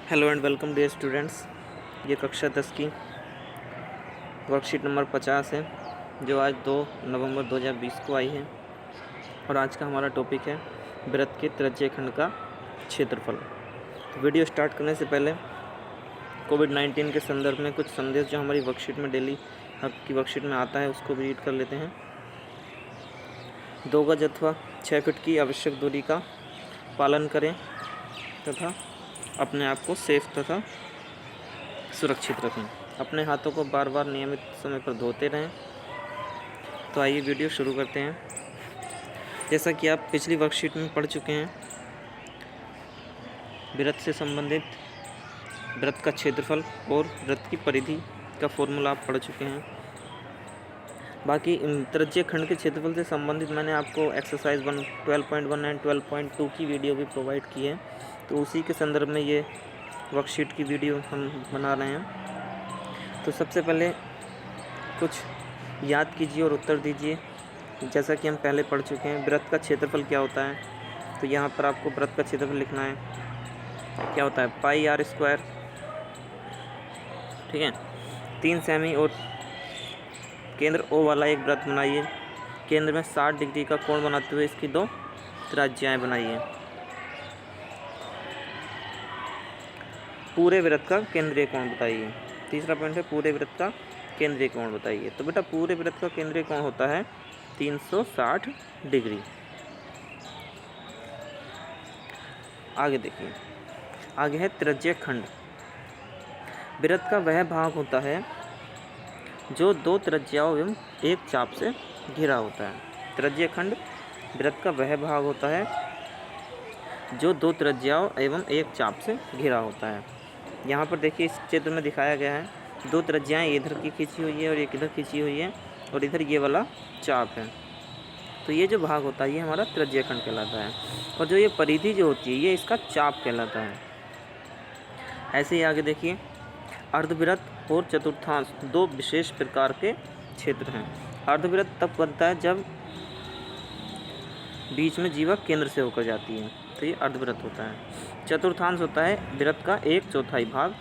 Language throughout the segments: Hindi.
Hello and welcome dear students. ये कक्षा 10 की वर्कशीट नंबर 50 है जो आज 2 नवंबर 2020 को आई है। और आज का हमारा टॉपिक है वृत्त के त्रिज्यीय खंड का क्षेत्रफल। तो वीडियो स्टार्ट करने से पहले कोविड-19 के संदर्भ में कुछ संदेश जो हमारी वर्कशीट में डेली की वर्कशीट में आता है उसको भी रीड कर लेते हैं। 2 गज अथवा 6 फीट की आवश्यक दूरी का पालन करें तथा अपने आप को सेफ तथा सुरक्षित रखें। अपने हाथों को बार बार नियमित समय पर धोते रहें। तो आइए वीडियो शुरू करते हैं। जैसा कि आप पिछली वर्कशीट में पढ़ चुके हैं, वृत्त से संबंधित वृत्त का क्षेत्रफल और वृत्त की परिधि का फॉर्मूला आप पढ़ चुके हैं। बाकी त्रिज्यीय खंड के क्षेत्रफल से संबंधित मैंने आपको एक्सरसाइज 12.1 एंड 12.2 की वीडियो भी प्रोवाइड की है, तो उसी के संदर्भ में ये वर्कशीट की वीडियो हम बना रहे हैं। तो सबसे पहले कुछ याद कीजिए और उत्तर दीजिए। जैसा कि हम पहले पढ़ चुके हैं, वृत्त का क्षेत्रफल क्या होता है। तो यहाँ पर आपको वृत्त का क्षेत्रफल लिखना है। क्या होता है? पाई आर स्क्वायर। ठीक है। 3 सेमी और केंद्र ओ वाला एक वृत्त बनाइए। केंद्र में 60 डिग्री का कोण बनाते हुए इसकी 2 त्रिज्याएं बनाइए। पूरे वृत्त का केंद्रीय कोण बताइए। तीसरा पॉइंट है पूरे वृत्त का केंद्रीय कोण बताइए। तो बेटा पूरे वृत्त का केंद्रीय कोण होता है 360 डिग्री। आगे देखिए, आगे है त्रिज्यीय खंड। वृत्त का वह भाग होता है जो 2 त्रिज्याओं एवं एक चाप से घिरा होता है। त्रिज्यीय खंड वृत्त का वह भाग होता है जो 2 त्रिज्याओं एवं एक चाप से घिरा होता है। यहाँ पर देखिए इस चित्र में दिखाया गया है 2 त्रिज्याएं इधर की खींची हुई है और एक इधर खींची हुई है और इधर ये वाला चाप है। तो ये जो भाग होता है ये हमारा त्रिज्यीय खंड कहलाता है। और जो ये परिधि जो होती है ये इसका चाप कहलाता है। ऐसे ही आगे देखिए, अर्धवृत्त और चतुर्थांश 2 विशेष प्रकार के क्षेत्र हैं। अर्धवृत्त तब बनता है जब बीच में जीवा केंद्र से होकर जाती है, तो ये अर्धवृत्त होता है। चतुर्थांश होता है वृत्त का 1/4 भाग,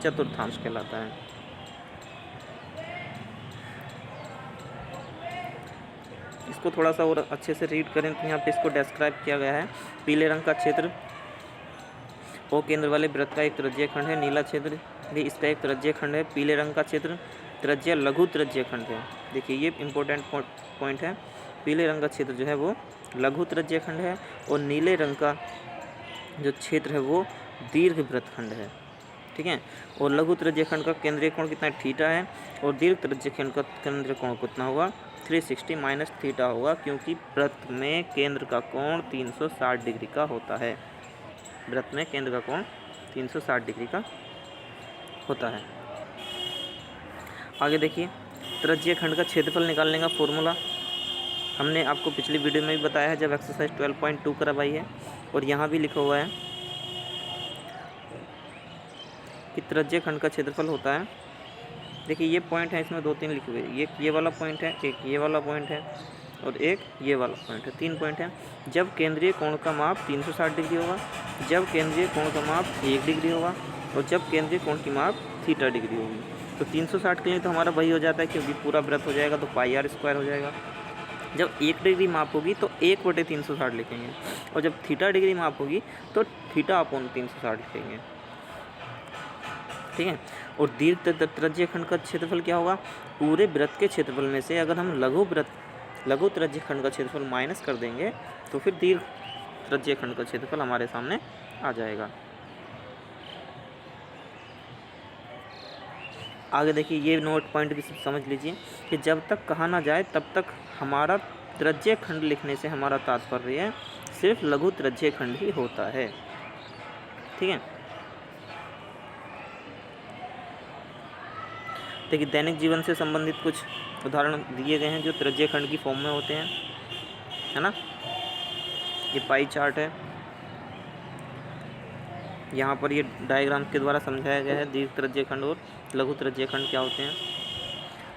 चतुर्थांश कहलाता है। इसको थोड़ा सा और अच्छे से रीड करें तो यहाँ पे इसको डिस्क्राइब किया गया है। पीले रंग का क्षेत्र ओ केंद्र वाले वृत्त का एक त्रिज्यीय खंड है। नीला क्षेत्र भी इसका एक त्रिज्यीय खंड है। पीले रंग का क्षेत्र त्रिज्यीय लघु त्रिज्यीय खंड है। देखिए ये इम्पोर्टेंट पॉइंट है। पीले रंग का क्षेत्र जो है वो लघु त्रिज्यीय खंड है और नीले रंग का जो क्षेत्र है वो दीर्घ वृत्त खंड है। ठीक है। और लघु त्रिज्यीय खंड का केंद्रीय कोण कितना थीटा है और दीर्घ त्रिज्यीय खंड का केंद्रीय कोण कितना होगा 360 माइनस थीटा होगा, क्योंकि वृत्त में केंद्र का कोण 360 डिग्री का होता है। वृत्त में केंद्र का कोण 360 डिग्री का होता है। आगे देखिए, त्रिज्यीय खंड का क्षेत्रफल निकालने का फॉर्मूला हमने आपको पिछली वीडियो में भी बताया है जब एक्सरसाइज 12.2 करवाई है, और यहाँ भी लिखा हुआ है कि त्रिज्यीय खंड का क्षेत्रफल होता है। देखिए ये पॉइंट है, इसमें 2-3 लिखे हुए। ये वाला पॉइंट है, एक ये वाला पॉइंट है और एक ये वाला पॉइंट है। 3 पॉइंट है। जब केंद्रीय कोण का माप 360 डिग्री होगा, जब केंद्रीय कोण का माप 1 डिग्री होगा और जब केंद्रीय कोण की माप थीटा डिग्री होगी। तो 360 के लिए तो हमारा वही हो जाता है, क्योंकि पूरा वृत्त हो जाएगा तो पाई आर स्क्वायर हो जाएगा। जब 1 डिग्री माप होगी तो 1/360 लिखेंगे, और जब थीटा डिग्री माप होगी तो थीटा अपॉन 360 लिखेंगे। ठीक है। और दीर्घ त्रिज्यीय खंड का क्षेत्रफल क्या होगा? पूरे वृत्त के क्षेत्रफल में से अगर हम लघु त्रिज्यीय खंड का क्षेत्रफल माइनस कर देंगे तो फिर दीर्घ त्रिज्यीय खंड का क्षेत्रफल हमारे सामने आ जाएगा। आगे देखिए, ये नोट पॉइंट भी समझ लीजिए कि जब तक कहा ना जाए तब तक हमारा त्रिज्यीय खंड लिखने से हमारा तात्पर्य सिर्फ लघु त्रिज्यीय खंड ही होता है। ठीक है। देखिए दैनिक जीवन से संबंधित कुछ उदाहरण दिए गए हैं जो त्रिज्यीय खंड की फॉर्म में होते हैं, है ना। ये पाई चार्ट है। यहाँ पर ये डायग्राम के द्वारा समझाया गया है दीर्घ त्रिज्यीय खंड और लघु त्रिज्यीय खंड क्या होते हैं।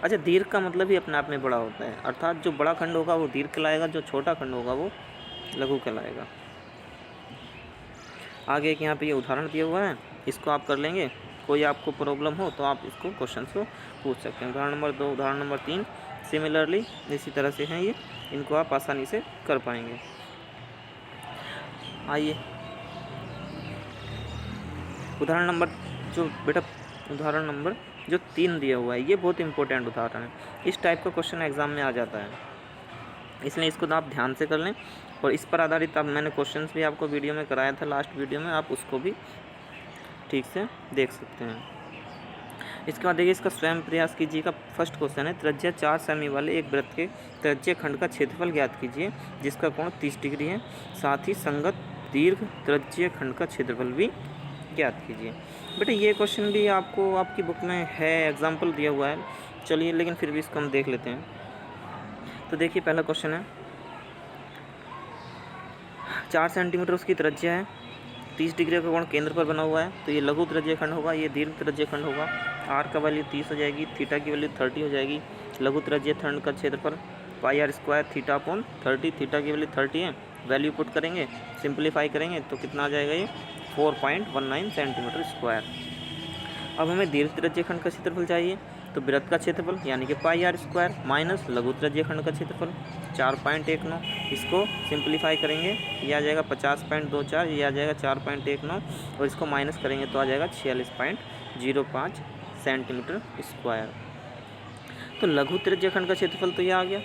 अच्छा, दीर्घ का मतलब ही अपने आप में बड़ा होता है, अर्थात जो बड़ा खंड होगा वो दीर्घ कहलाएगा, जो छोटा खंड होगा वो लघु कहलाएगा। आगे एक यहाँ पे ये उदाहरण दिया हुआ है, इसको आप कर लेंगे। कोई आपको प्रॉब्लम हो तो आप इसको क्वेश्चन को पूछ सकते हैं। उदाहरण नंबर 2, उदाहरण नंबर 3 सिमिलरली इसी तरह से हैं ये, इनको आप आसानी से कर पाएंगे। आइए उदाहरण नंबर उदाहरण नंबर जो 3 दिया हुआ है, ये बहुत इंपॉर्टेंट उदाहरण है। इस टाइप का क्वेश्चन एग्जाम में आ जाता है, इसलिए इसको तो आप ध्यान से कर लें। और इस पर आधारित अब मैंने क्वेश्चंस भी आपको वीडियो में कराया था, लास्ट वीडियो में, आप उसको भी ठीक से देख सकते हैं। इसके बाद देखिए इसका स्वयं प्रयास कीजिए का फर्स्ट क्वेश्चन है, त्रिज्या 4 सेमी वाले एक वृत्त के त्रिज्य खंड का क्षेत्रफल ज्ञात कीजिए जिसका कोण 30 डिग्री है, साथ ही संगत दीर्घ त्रिज्य खंड का क्षेत्रफल भी ज्ञात कीजिए। बेटा ये क्वेश्चन भी आपको आपकी बुक में है, एग्जाम्पल दिया हुआ है, चलिए लेकिन फिर भी इसको हम देख लेते हैं। तो देखिए पहला क्वेश्चन है, 4 सेंटीमीटर उसकी त्रिज्या है, 30 डिग्री का कोण केंद्र पर बना हुआ है, तो ये लघु त्रिज्य खंड होगा, ये दीर्घ त्रिज्य खंड होगा। आर का वैल्यू 30 हो जाएगी, थीटा की वैल्यू 30 हो जाएगी। लघु त्रिज्य खंड का क्षेत्रफल pi R square theta upon 30, theta की वैल्यू 30 है, वैल्यू पुट करेंगे, सिंप्लीफाई करेंगे तो कितना आ जाएगा, ये 4.19 सेंटीमीटर स्क्वायर। अब हमें दीर्घ त्रिज्य खंड का क्षेत्रफल चाहिए, तो वृत्त का क्षेत्रफल यानी कि पाई आर स्क्वायर माइनस लघु त्रिज्य खंड का क्षेत्रफल 4.19, इसको सिंप्लीफाई करेंगे, ये आ जाएगा 50.24, ये आ जाएगा 4.19 और इसको माइनस करेंगे तो आ जाएगा 46.05 सेंटीमीटर स्क्वायर। तो लघु त्रिज्य खंड का क्षेत्रफल तो ये आ गया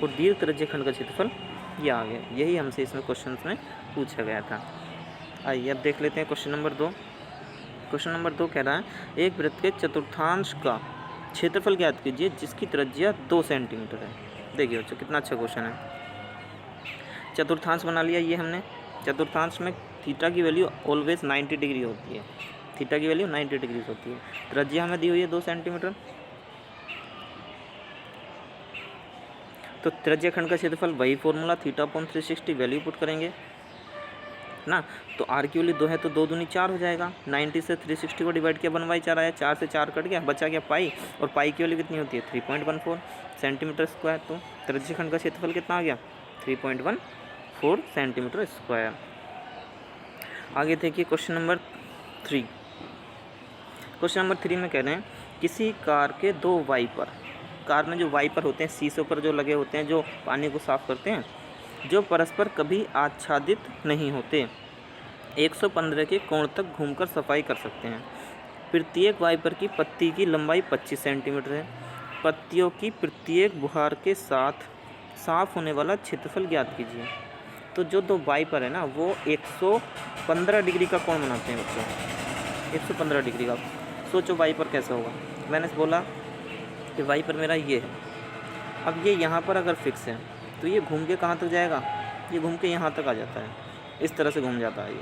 और दीर्घ त्रिज्य खंड का क्षेत्रफल ये आ गया, यही हमसे इसमें क्वेश्चन में पूछा गया था। आइए अब देख लेते हैं क्वेश्चन नंबर 2। क्वेश्चन नंबर 2 कह रहा है, एक वृत्त के चतुर्थांश का क्षेत्रफल ज्ञात कीजिए जिसकी त्रिज्या 2 सेंटीमीटर है। देखिए बच्चों कितना अच्छा क्वेश्चन है। चतुर्थांश बना लिया ये हमने, चतुर्थांश में थीटा की वैल्यू ऑलवेज 90 डिग्री होती है, थीटा की वैल्यू 90 डिग्री होती है। त्रिज्या हमें दी हुई है 2 सेंटीमीटर, तो त्रिज्य खंड का क्षेत्रफल वही formula theta upon 360, value put करेंगे ना, तो आर की वैल्यू 2 है तो 2 दूनी 4 हो जाएगा। 90 से 360 को डिवाइड किया 1/4 आया, 4 से 4 कट गया, बचा गया पाई, और पाई की वैल्यू कितनी होती है 3.14 सेंटीमीटर स्क्वायर। तो त्रिज्य खंड का क्षेत्रफल कितना आ गया 3.14 सेंटीमीटर स्क्वायर। आगे देखिए क्वेश्चन नंबर 3। क्वेश्चन नंबर 3 में कह रहे हैं, किसी कार के 2 वाइपर, कार में जो वाइपर होते हैं शीशों पर जो लगे होते हैं जो पानी को साफ करते हैं, जो परस्पर कभी आच्छादित नहीं होते, 115 के कोण तक घूमकर सफाई कर सकते हैं। प्रत्येक वाइपर की पत्ती की लंबाई 25 सेंटीमीटर है। पत्तियों की प्रत्येक बुहार के साथ साफ होने वाला क्षेत्रफल ज्ञात कीजिए। तो जो 2 वाइपर है ना, वो 115 डिग्री का कोण बनाते हैं बच्चों, 115 डिग्री का। सोचो वाइपर कैसा होगा। मैंने बोला कि वाइपर मेरा ये है, अब ये यहाँ पर अगर फिक्स है तो ये घूम के कहाँ तक जाएगा, ये घूम के यहाँ तक आ जाता है, इस तरह से घूम जाता है ये,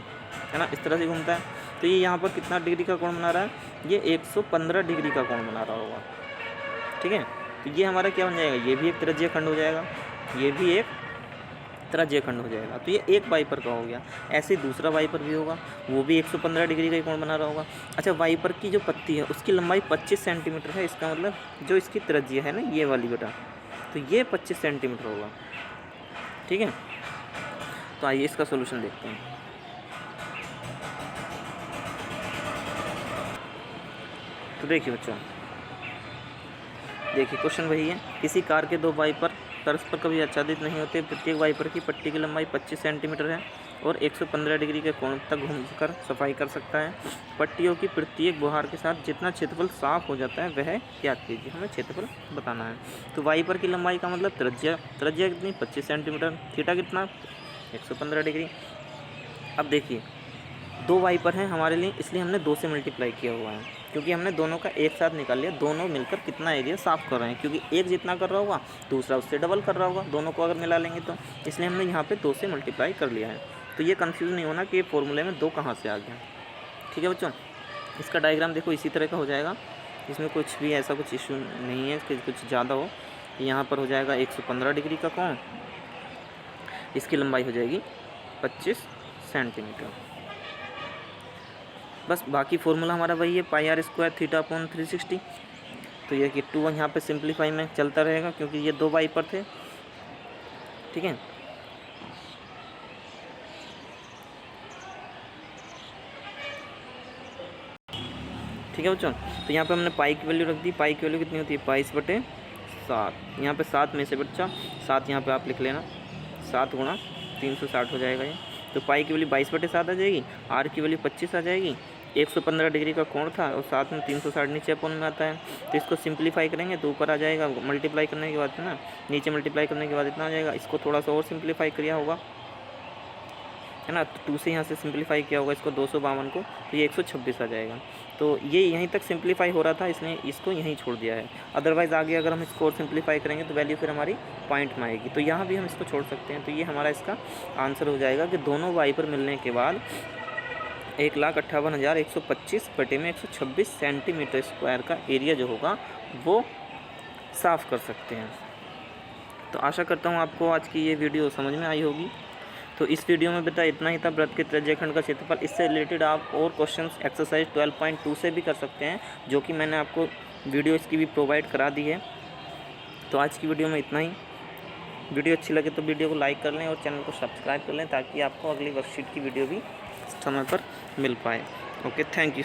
है ना, इस तरह से घूमता है। तो ये यहाँ पर कितना डिग्री का कोण बना रहा है, ये 115 डिग्री का कोण बना रहा होगा, ठीक है। तो ये हमारा क्या बन जाएगा, ये भी एक त्रिज्यीय खंड हो जाएगा, ये भी एक त्रिज्यीय खंड हो जाएगा। तो ये एक वाइपर का हो गया। ऐसे ही दूसरा वाइपर भी होगा, वो भी 115 डिग्री का कोण बना रहा होगा। अच्छा, वाइपर की जो पत्ती है उसकी लंबाई 25 सेंटीमीटर है, इसका मतलब जो इसकी त्रिज्या है ना, ये वाली बेटा, तो ये 25 सेंटीमीटर होगा, ठीक है। तो आइए इसका सॉल्यूशन देखते हैं। तो देखिए बच्चों, देखिए क्वेश्चन वही है, किसी कार के 2 वाइपर परस्पर कभी आच्छादित नहीं होते, प्रत्येक वाइपर की पट्टी की लंबाई 25 सेंटीमीटर है और 115 डिग्री के कोण तक घूमकर सफाई कर सकता है। पट्टियों की प्रत्येक बुहार के साथ जितना क्षेत्रफल साफ हो जाता है वह ज्ञात कीजिए। हमें क्षेत्रफल बताना है। तो वाइपर की लंबाई का मतलब त्रिज्या कितनी 25 सेंटीमीटर, थीटा कितना 115 डिग्री। अब देखिए 2 वाइपर हैं हमारे लिए, इसलिए हमने 2 से मल्टीप्लाई किया हुआ है, क्योंकि हमने दोनों का एक साथ निकाल लिया, दोनों मिलकर कितना एरिया साफ़ कर रहे हैं, क्योंकि एक जितना कर रहा होगा दूसरा उससे डबल कर रहा होगा, दोनों को अगर मिला लेंगे तो, इसलिए हमने यहाँ पे 2 से मल्टीप्लाई कर लिया है। तो ये कंफ्यूज नहीं होना कि ये फॉर्मूले में 2 कहाँ से आ गया, ठीक है बच्चों। इसका डायग्राम देखो इसी तरह का हो जाएगा, इसमें कुछ भी ऐसा कुछ इशू नहीं है कि कुछ ज़्यादा हो। यहाँ पर हो जाएगा 115 डिग्री का कोण, इसकी लंबाई हो जाएगी 25 सेंटीमीटर। बस बाकी फॉर्मूला हमारा वही है, पाई आर स्क्वायर थीटा अपॉन 360। तो ये कि 2 यहाँ पे सिंप्लीफाई में चलता रहेगा, क्योंकि ये 2 वाइपर थे, ठीक है। ठीक है बच्चों। तो यहाँ पे हमने पाई की वैल्यू रख दी। पाई की वैल्यू कितनी होती है 22/7। यहाँ पे 7 में से बच्चा 7 यहाँ पे आप लिख लेना, 7 गुणा 360 हो जाएगा ये। तो पाई की वैल्यू 22/7 आ जाएगी। आर की वैल्यू 25 आ जाएगी। 115 डिग्री का कोण था और साथ में 360 नीचे अपन में आता है। तो इसको सिंप्लीफाई करेंगे तो ऊपर आ जाएगा, मल्टीप्लाई करने के बाद ना नीचे मल्टीप्लाई करने के बाद इतना आ जाएगा। इसको थोड़ा सा और सिंप्लीफाई किया होगा, है ना, तो 2 से यहाँ से सिंप्लीफाई किया होगा इसको 252 को, तो ये 126 आ जाएगा। तो ये यहीं तक सिंप्लीफाई हो रहा था, इसने इसको यहीं छोड़ दिया है। अदरवाइज़ आगे अगर हम इसको और सिंप्लीफाई करेंगे तो वैल्यू फिर हमारी पॉइंट में आएगी। तो यहाँ भी हम इसको छोड़ सकते हैं। तो ये हमारा इसका आंसर हो जाएगा कि दोनों वाई पर मिलने के बाद 1,58,125/126 सेंटीमीटर स्क्वायर का एरिया जो होगा वो साफ़ कर सकते हैं। तो आशा करता हूँ आपको आज की ये वीडियो समझ में आई होगी। तो इस वीडियो में बेटा इतना ही था, वृत्त के त्रिज्याखंड का क्षेत्रफल। इससे रिलेटेड आप और क्वेश्चंस एक्सरसाइज 12.2 से भी कर सकते हैं, जो कि मैंने आपको वीडियो इसकी भी प्रोवाइड करा दी है। तो आज की वीडियो में इतना ही। वीडियो अच्छी लगे तो वीडियो को लाइक कर लें और चैनल को सब्सक्राइब कर लें, ताकि आपको अगली वर्कशीट की वीडियो भी समय पर मिल पाए। Okay, thank you.